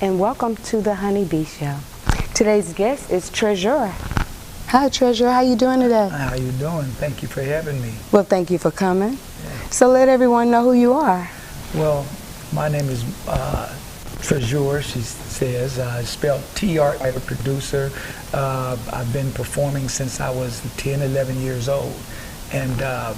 and welcome to the Honey Bee Show. Today's guest is Treasure. Hi, Treasure. How you doing today? How you doing? Thank you for having me. Well, thank you for coming. Yeah. So let everyone know who you are. Well, my name is Treasure, she says. Spelled T-R, I'm a producer. I've been performing since I was 10, 11 years old. And I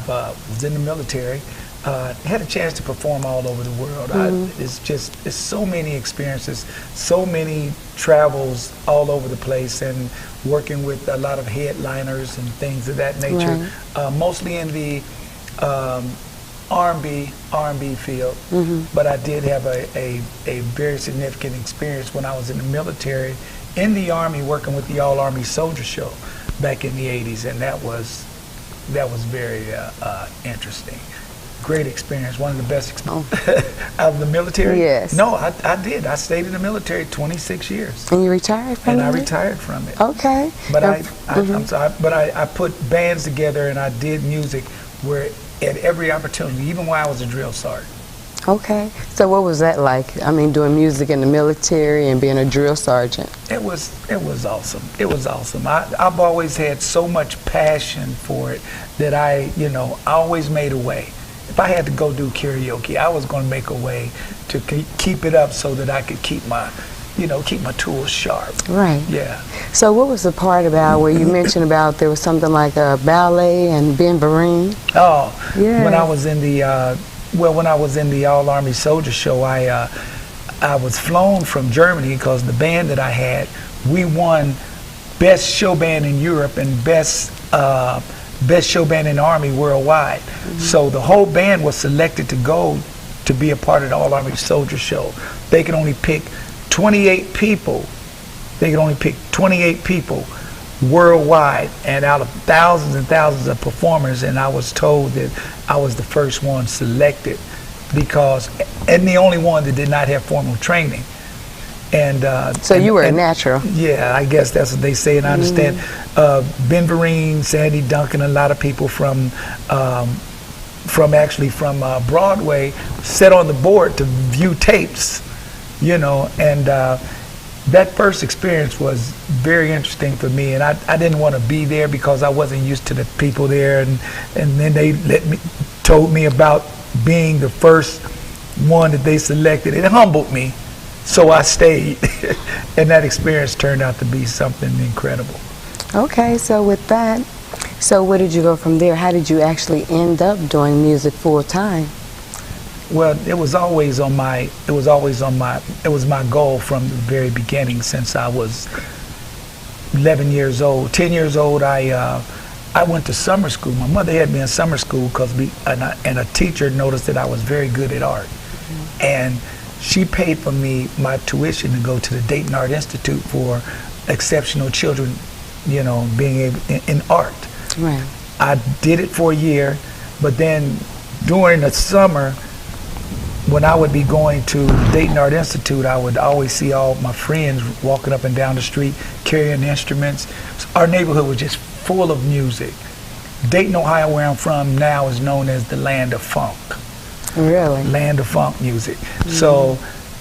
was in the military. Had a chance to perform all over the world. It's so many experiences, so many travels all over the place, and working with a lot of headliners and things of that nature. Right. Mostly in the R&B field, but I did have a very significant experience when I was in the military, in the Army, working with the All Army Soldier Show back in the 80s, and that was very interesting. Great experience, one of the best out of the military. Yes. No, I did. I stayed in the military 26 years. And you retired from it? And I retired from it. Okay. But I'm sorry, but I put bands together and I did music where at every opportunity, even while I was a drill sergeant. Okay. So what was that like? I mean, doing music in the military and being a drill sergeant. It was awesome. It was awesome. I've always had so much passion for it that I always made a way. If I had to go do karaoke, I was going to make a way to keep it up so that I could keep my tools sharp. Right. Yeah. So what was the part about where you mentioned about there was something like a ballet and Ben Vereen? Oh, yeah. When I was in the All Army Soldier Show, I was flown from Germany because the band that I had, we won Best Show Band in Europe and Best Show Band in the Army worldwide. So the whole band was selected to go to be a part of the All Army Soldier Show. They could only pick 28 people. They could only pick 28 people worldwide, and out of thousands and thousands of performers, and I was told that I was the first one selected and the only one that did not have formal training. And so you were a natural. Yeah, I guess that's what they say, and I understand. Ben Vereen, Sandy Duncan, a lot of people from Broadway sat on the board to view tapes, and that first experience was very interesting for me, and I didn't want to be there because I wasn't used to the people there, and then they told me about being the first one that they selected. It humbled me, so I stayed, and that experience turned out to be something incredible. Okay, so with that, so where did you go from there? How did you actually end up doing music full time? Well, it was my goal from the very beginning. Since I was 11 years old, 10 years old, I went to summer school. My mother had me in summer school and a teacher noticed that I was very good at art, and she paid for me my tuition to go to the Dayton Art Institute for exceptional children, being able in art. Right. I did it for a year, but then during the summer, when I would be going to Dayton Art Institute, I would always see all my friends walking up and down the street carrying instruments. Our neighborhood was just full of music. Dayton, Ohio, where I'm from now, is known as the land of funk. Really? Land of funk music. So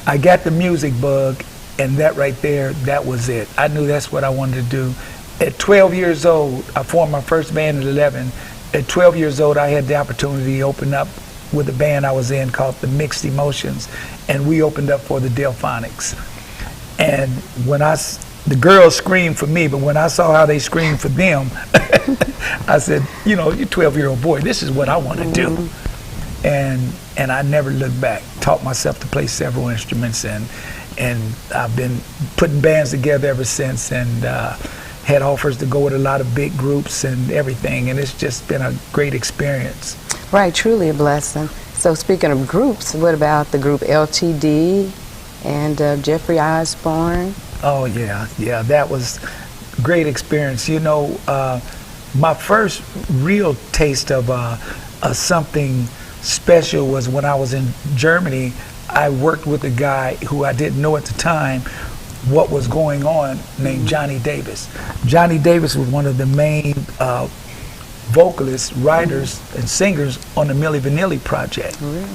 I got the music bug, and that right there, that was it. I knew that's what I wanted to do. At 12 years old, I formed my first band at 11. At 12 years old, I had the opportunity to open up with a band I was in called the Mixed Emotions, and we opened up for the Delphonics. And when the girls screamed for me, but when I saw how they screamed for them, I said, you're a 12-year-old boy, this is what I want to do. And I never looked back. Taught myself to play several instruments, and I've been putting bands together ever since, and had offers to go with a lot of big groups and everything, and it's just been a great experience. Right, truly a blessing. So speaking of groups, what about the group LTD and Jeffrey Osborne? Oh yeah, that was a great experience. My first real taste of something special was when I was in Germany. I worked with a guy who I didn't know at the time what was going on, named Johnny Davis. Johnny Davis was one of the main vocalists, writers, and singers on the Milli Vanilli project. Really?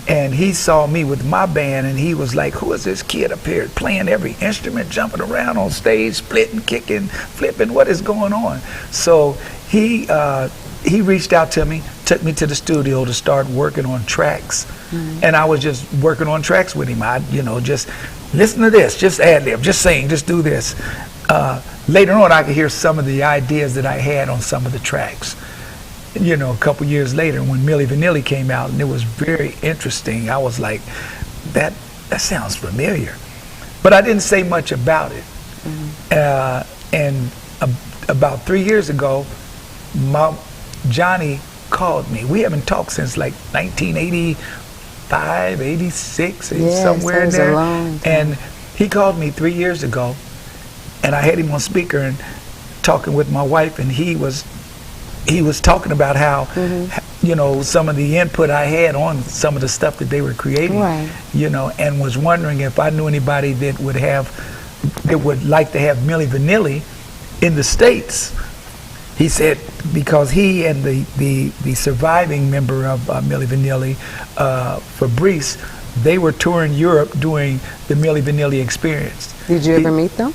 And he saw me with my band, and he was like, who is this kid up here playing every instrument, jumping around on stage, splitting, kicking, flipping, what is going on? So he reached out to me, took me to the studio to start working on tracks. And I was just working on tracks with him. Just listen to this, just ad lib, just sing, just do this. Later on, I could hear some of the ideas that I had on some of the tracks. A couple years later, when Milli Vanilli came out, and it was very interesting, I was like, that sounds familiar. But I didn't say much about it. And about 3 years ago, Johnny called me. We haven't talked since like 1985, 86, somewhere in there. A long time. And he called me 3 years ago, and I had him on speaker and talking with my wife, and he was talking about how some of the input I had on some of the stuff that they were creating, and was wondering if I knew anybody that would like to have Milli Vanilli in the States. He said because he and the surviving member of Milli Vanilli, Fabrice, they were touring Europe doing the Milli Vanilli experience. Did you ever meet them?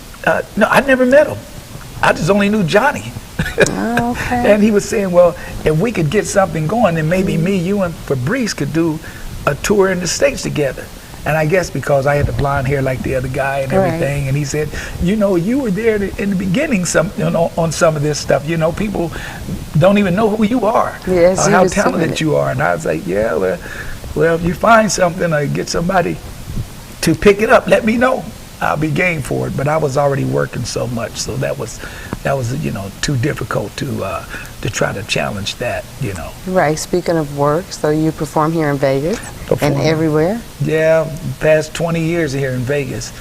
No, I never met them. I just only knew Johnny. Oh, okay. And he was saying, well, if we could get something going, then maybe me, you, and Fabrice could do a tour in the States together. And I guess because I had the blonde hair like the other guy and everything, and he said, you were there in the beginning on some of this stuff. People don't even know who you are, yes, how talented you are. And I was like, yeah, well, if you find something or get somebody to pick it up, let me know. I'll be game for it. But I was already working so much, so that was too difficult to try to challenge that. Right. Speaking of work, so you perform here in Vegas and everywhere. Yeah, past 20 years here in Vegas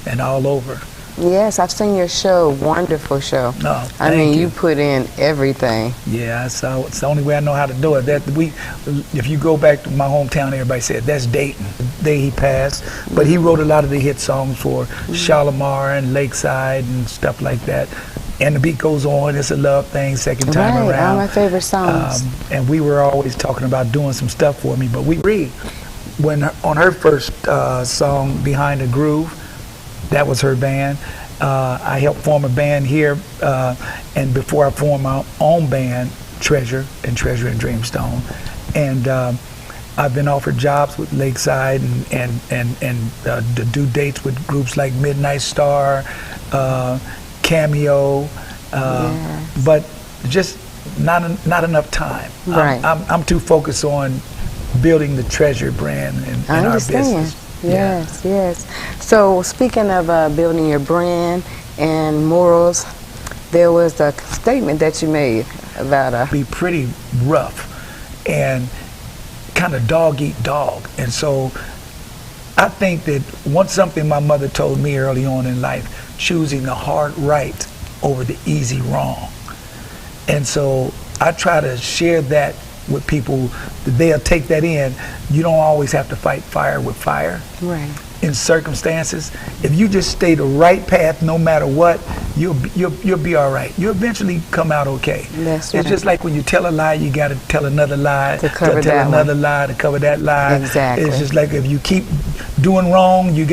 and all over. Yes, I've seen your show. Wonderful show. No, I mean, you put in everything. Yeah, so it's the only way I know how to do it. If you go back to my hometown, everybody said that's Dayton. The day he passed, but he wrote a lot of the hit songs for Shalimar and Lakeside and stuff like that. And the beat goes on. It's a love thing. Second time around. All my favorite songs. And we were always talking about doing some stuff for me. But when on her first song, Behind the Groove. That was her band. I helped form a band here, and before I formed my own band, Treasure and Dreamstone, and I've been offered jobs with Lakeside and to do dates with groups like Midnight Star, Cameo, but just not enough time. Right. I'm too focused on building the Treasure brand and our business. Yes, yes. So speaking of building your brand and morals, there was a statement that you made about be pretty rough and kind of dog eat dog. And so I think that something my mother told me early on in life, choosing the hard right over the easy wrong. And so I try to share that with people, they'll take that in. You don't always have to fight fire with fire. Right. In circumstances, if you just stay the right path, no matter what, you'll be all right. You'll eventually come out okay. That's right. It's just like when you tell a lie, you got to tell another lie to cover tell that another one. lie to cover that lie. Exactly. It's just like if you keep doing wrong, you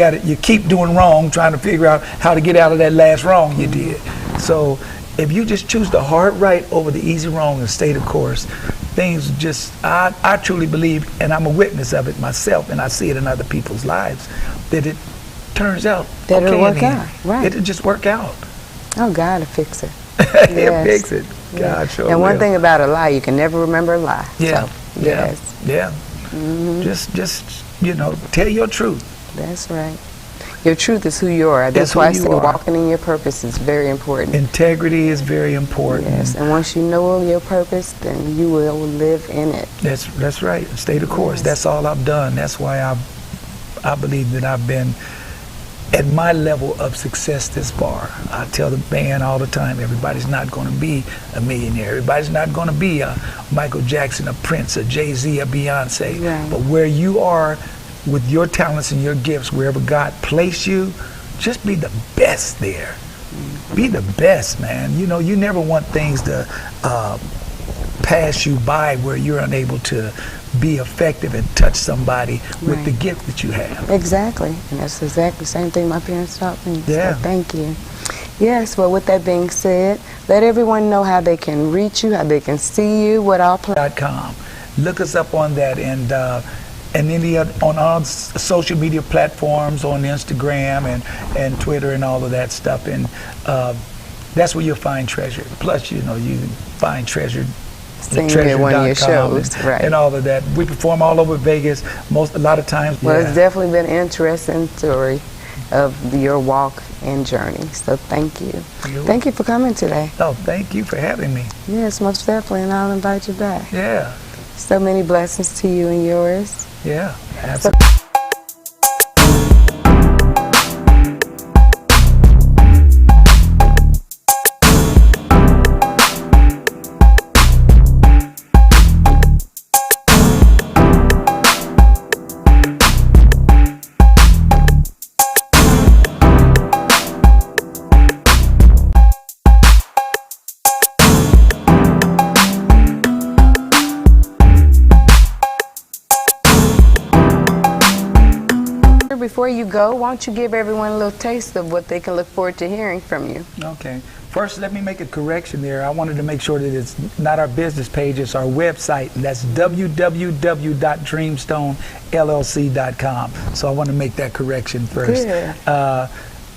keep doing wrong, trying to figure out how to get out of that last wrong you did. So if you just choose the hard right over the easy wrong and stay the course, things just, I truly believe, and I'm a witness of it myself, and I see it in other people's lives, that it turns out that okay it'll work in the end. out. Right. It'll just work out. Oh, God will fix it. He'll fix it. God sure And one will. thing about a lie, you can never remember a lie. Yeah. So, yes. Yeah. Just tell your truth. That's right. Your truth is who you are. That's why I say walking in your purpose is very important. Integrity is very important. Yes, and once you know your purpose, then you will live in it. That's right. Stay the course. Yes. That's all I've done. That's why I believe that I've been at my level of success this far. I tell the band all the time, everybody's not going to be a millionaire. Everybody's not going to be a Michael Jackson, a Prince, a Jay-Z, a Beyonce. Right. But where you are with your talents and your gifts, wherever God placed you, just be the best there. Be the best, man. You never want things to pass you by where you're unable to be effective and touch somebody with Right. the gift that you have. Exactly, and that's exactly the same thing my parents taught me. Yeah. So thank you. Yes, well, with that being said, let everyone know how they can reach you, how they can see you, what our .com. Look us up on that, and any on all social media platforms, on Instagram and Twitter and all of that stuff, and that's where you'll find Treasure. Plus, you know, you can find Treasure. Seeing you at one of your shows, right? And all of that. We perform all over Vegas. A lot of times. Well, Yeah. it's definitely been an interesting story of your walk and journey. So thank you. Thank you for coming today. Oh, thank you for having me. Yes, most definitely, and I'll invite you back. Yeah. So many blessings to you and yours. Yeah. Absolutely. Before you go, why don't you give everyone a little taste of what they can look forward to hearing from you? Okay. First, let me make a correction there. I wanted to make sure that it's not our business page, it's our website, and that's www.dreamstonellc.com. So I want to make that correction first. Good.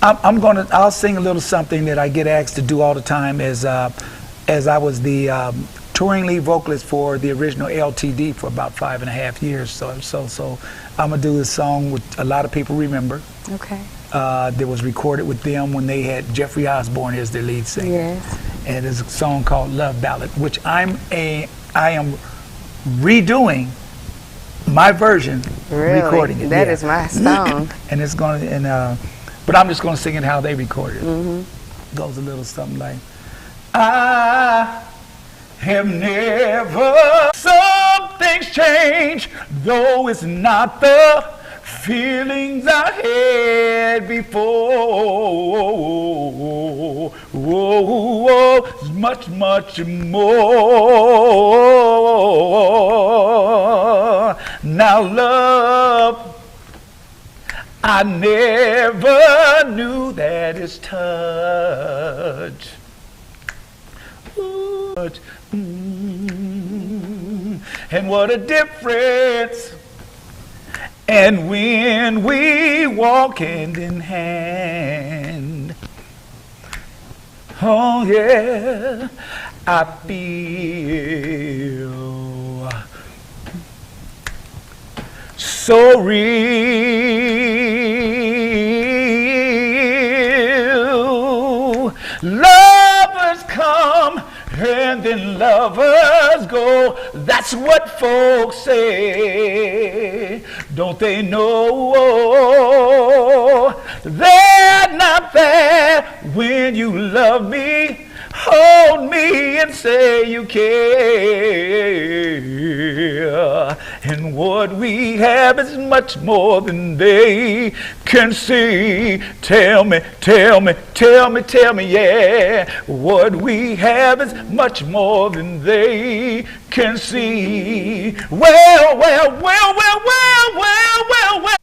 I'll sing a little something that I get asked to do all the time as I was the touring lead vocalist for the original LTD for about 5.5 years. So I'm gonna do this song with a lot of people remember. Okay. That was recorded with them when they had Jeffrey Osborne as their lead singer. Yes. And it's a song called Love Ballad, which I am redoing my version, Really? recording it. That yeah. is my song. And it's gonna but I'm just gonna sing it how they recorded it. Mm-hmm. Goes a little something like, I have never. Some things change, though it's not the feelings I had before. It's much, much more. Now, love, I never knew that it's touch. And what a difference. And when we walk hand in hand, oh yeah, I feel so real. Lovers come and then lovers go. That's what folks say. Don't they know they're not there when you love me? Hold me and say you care. And what we have is much more than they can see. Tell me, tell me, tell me, tell me, yeah. What we have is much more than they can see. Well, well, well, well, well, well, well, well.